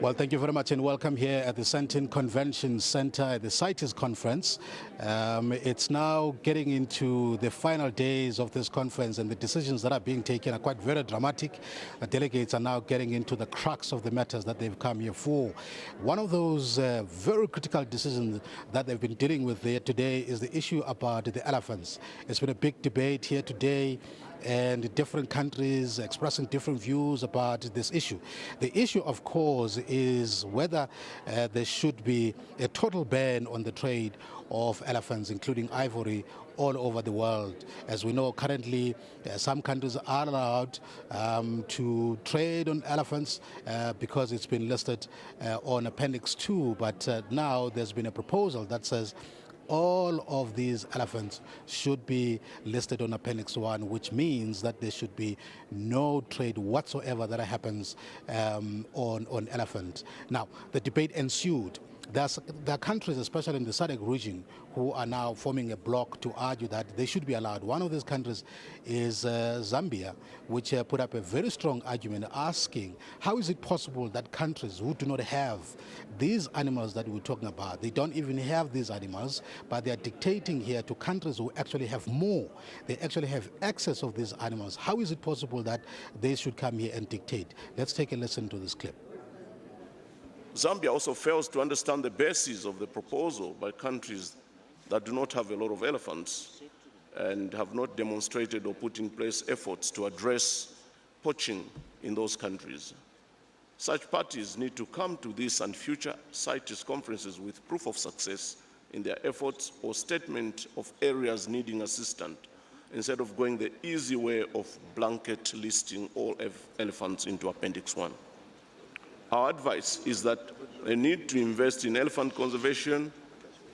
Well, thank you very much and welcome here at the Sandton Convention Center at the CITES conference. It's now getting into the final days of this conference, and the decisions that are being taken are quite very dramatic. The delegates are now getting into the crux of the matters that they've come here for. One of those very critical decisions that they've been dealing with there today is the issue about the elephants. It's been a big debate here today, and different countries expressing different views about this issue. The issue, of course, is whether there should be a total ban on the trade of elephants, including ivory, all over the world. As we know, currently some countries are allowed to trade on elephants because it's been listed on Appendix 2, but now there's been a proposal that says all of these elephants should be listed on Appendix 1, which means that there should be no trade whatsoever that happens on elephant. Now, the debate ensued. There are countries, especially in the SADC region, who are now forming a bloc to argue that they should be allowed. One of these countries is Zambia, which put up a very strong argument asking, how is it possible that countries who do not have these animals that we're talking about, they don't even have these animals, but they are dictating here to countries who actually have more. They actually have access of these animals. How is it possible that they should come here and dictate? Let's take a listen to this clip. Zambia also fails to understand the basis of the proposal by countries that do not have a lot of elephants and have not demonstrated or put in place efforts to address poaching in those countries. Such parties need to come to this and future CITES conferences with proof of success in their efforts or statement of areas needing assistance, instead of going the easy way of blanket listing all elephants into Appendix 1. Our advice is that they need to invest in elephant conservation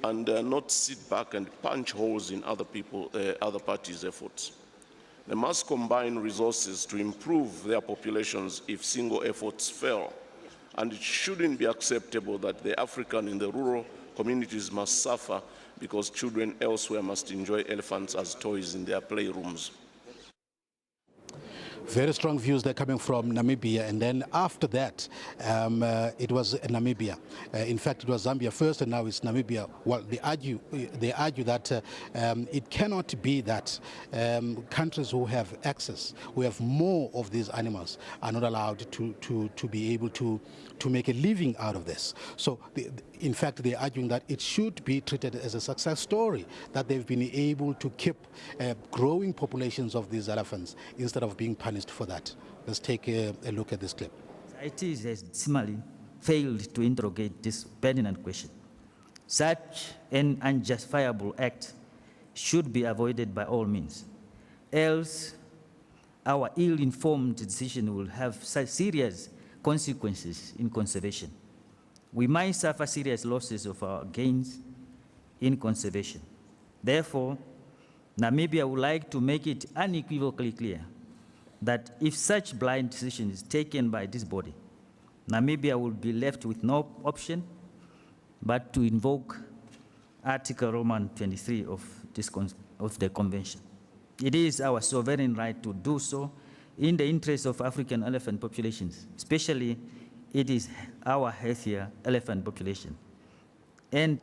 and not sit back and punch holes in other parties' efforts. They must combine resources to improve their populations if single efforts fail. And it shouldn't be acceptable that the African in the rural communities must suffer because children elsewhere must enjoy elephants as toys in their playrooms. Very strong views that are coming from Namibia, and then after that, it was Namibia. In fact, it was Zambia first, and now it's Namibia. Well, they argue that it cannot be that countries who have access, who have more of these animals, are not allowed to be able to make a living out of this. So, in fact, they're arguing that it should be treated as a success story, that they've been able to keep growing populations of these elephants instead of being punished for that. Let's take a look at this clip. CITES has similarly failed to interrogate this pertinent question. Such an unjustifiable act should be avoided by all means, else our ill-informed decision will have such serious consequences in conservation. We might suffer serious losses of our gains in conservation. Therefore, Namibia would like to make it unequivocally clear that if such blind decision is taken by this body, Namibia will be left with no option but to invoke Article Roman 23 of the Convention. It is our sovereign right to do so in the interest of African elephant populations, especially it is our healthier elephant population. And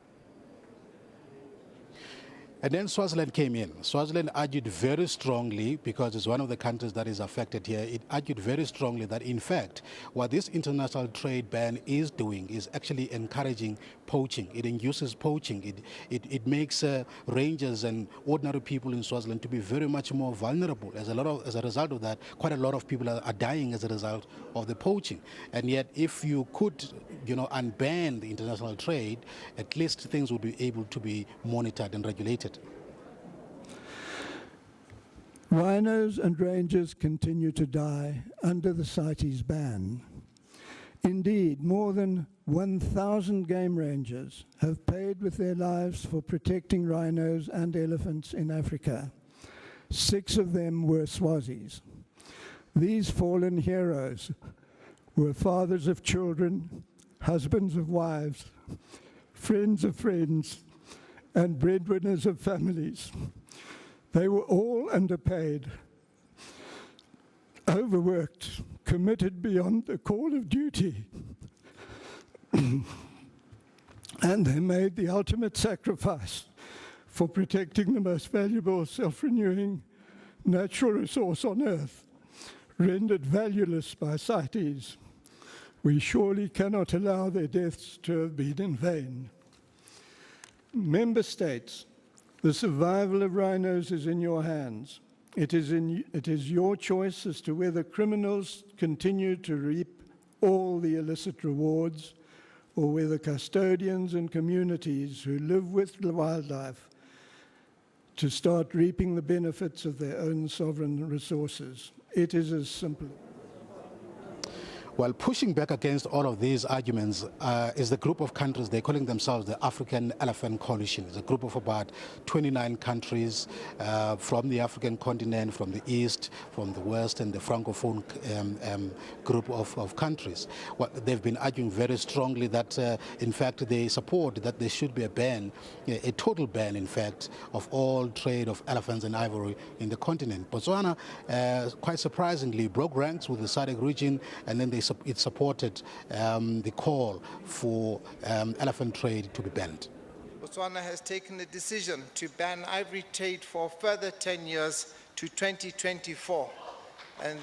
then Swaziland came in. Swaziland argued very strongly, because it's one of the countries that is affected here, it argued very strongly that, in fact, what this international trade ban is doing is actually encouraging poaching. It induces poaching. It makes rangers and ordinary people in Swaziland to be very much more vulnerable. As a result of that, quite a lot of people are dying as a result of the poaching. And yet, if you could, unban the international trade, at least things would be able to be monitored and regulated. Rhinos and rangers continue to die under the CITES ban. Indeed, more than 1,000 game rangers have paid with their lives for protecting rhinos and elephants in Africa. 6 of them were Swazis. These fallen heroes were fathers of children, husbands of wives, friends of friends, and breadwinners of families. They were all underpaid, overworked, committed beyond the call of duty, And they made the ultimate sacrifice for protecting the most valuable self-renewing natural resource on Earth, rendered valueless by CITES. We surely cannot allow their deaths to have been in vain. Member States, the survival of rhinos is in your hands. It is your choice as to whether criminals continue to reap all the illicit rewards, or whether custodians and communities who live with the wildlife to start reaping the benefits of their own sovereign resources. It is as simple. Well, pushing back against all of these arguments is the group of countries, they're calling themselves the African Elephant Coalition. It's a group of about 29 countries from the African continent, from the East, from the West, and the Francophone group of countries. Well, they've been arguing very strongly that, in fact, they support that there should be a ban, a total ban, in fact, of all trade of elephants and ivory in the continent. Botswana, quite surprisingly, broke ranks with the SADC region, and then it supported the call for elephant trade to be banned. Botswana has taken the decision to ban ivory trade for a further 10 years to 2024. And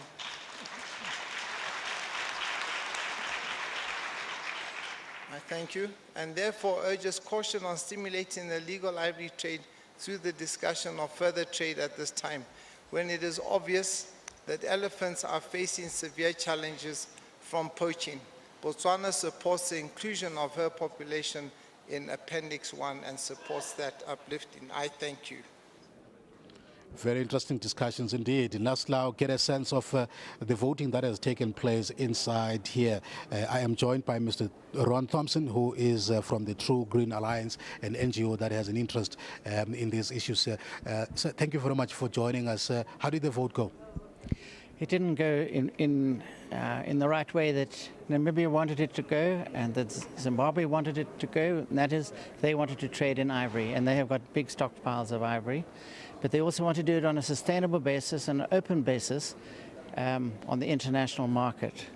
I thank you, and therefore urges caution on stimulating the legal ivory trade through the discussion of further trade at this time, when it is obvious that elephants are facing severe challenges from poaching. Botswana supports the inclusion of her population in Appendix 1 and supports that uplifting. I thank you. Very interesting discussions indeed. Let's now get a sense of the voting that has taken place inside here. I am joined by Mr. Ron Thompson, who is from the True Green Alliance, an NGO that has an interest in these issues. So thank you very much for joining us. How did the vote go? It didn't go in the right way that Namibia wanted it to go and that Zimbabwe wanted it to go, and that is they wanted to trade in ivory, and they have got big stockpiles of ivory. But they also want to do it on a sustainable basis and an open basis on the international market.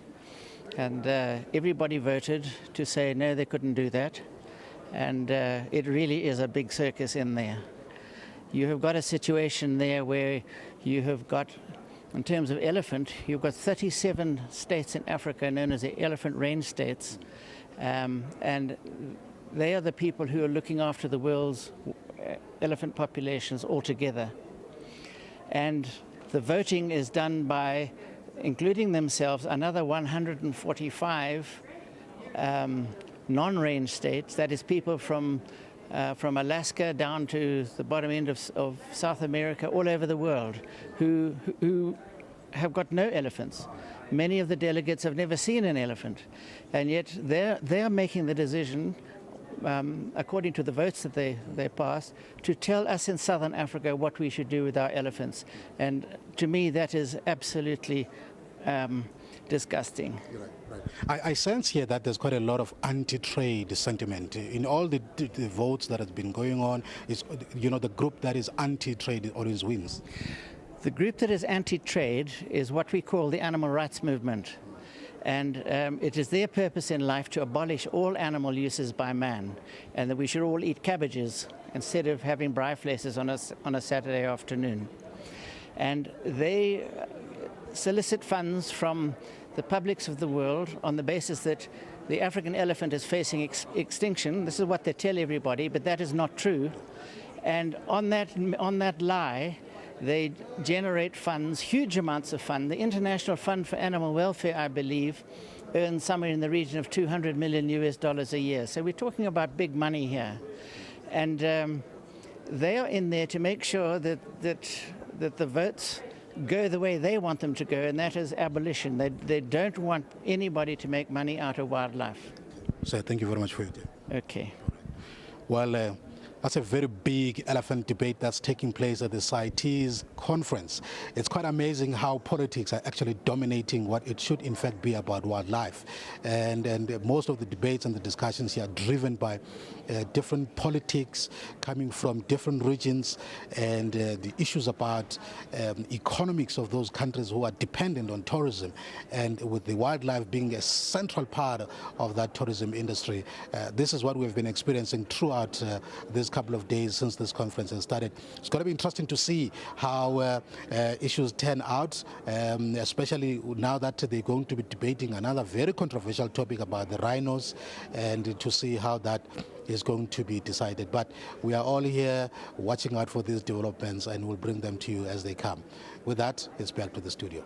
And everybody voted to say no, they couldn't do that. And it really is a big circus in there. You have got a situation there where you have got, in terms of elephant, you've got 37 states in Africa known as the elephant range states, and they are the people who are looking after the world's elephant populations altogether. And the voting is done by including themselves another 145 non-range states, that is people from Alaska down to the bottom end of South America, all over the world, who have got no elephants. Many of the delegates have never seen an elephant, and yet they're making the decision, according to the votes that they passed, to tell us in Southern Africa what we should do with our elephants. And to me, that is absolutely disgusting. Right. I sense here that there's quite a lot of anti-trade sentiment in all the votes that has been going on. Is, you know, the group that is anti-trade always wins. The group that is anti-trade is what we call the animal rights movement, and it is their purpose in life to abolish all animal uses by man, and that we should all eat cabbages instead of having braaivleis on a Saturday afternoon. And they solicit funds from the publics of the world on the basis that the African elephant is facing extinction. This is what they tell everybody, but that is not true. And on that lie, they generate funds, huge amounts of funds. The International Fund for Animal Welfare, I believe, earns somewhere in the region of $200 million a year. So we're talking about big money here. And they are in there to make sure that the votes go the way they want them to go, and that is abolition. They don't want anybody to make money out of wildlife. So thank you very much for your time. Okay. Well, That's a very big elephant debate that's taking place at the CITES conference. It's quite amazing how politics are actually dominating what it should in fact be about wildlife. And most of the debates and the discussions here are driven by different politics coming from different regions, and the issues about economics of those countries who are dependent on tourism, and with the wildlife being a central part of that tourism industry. This is what we've been experiencing throughout this couple of days since this conference has started. It's going to be interesting to see how issues turn out, especially now that they're going to be debating another very controversial topic about the rhinos, and to see how that is going to be decided. But we are all here watching out for these developments, and we'll bring them to you as they come. With that, it's back to the studio.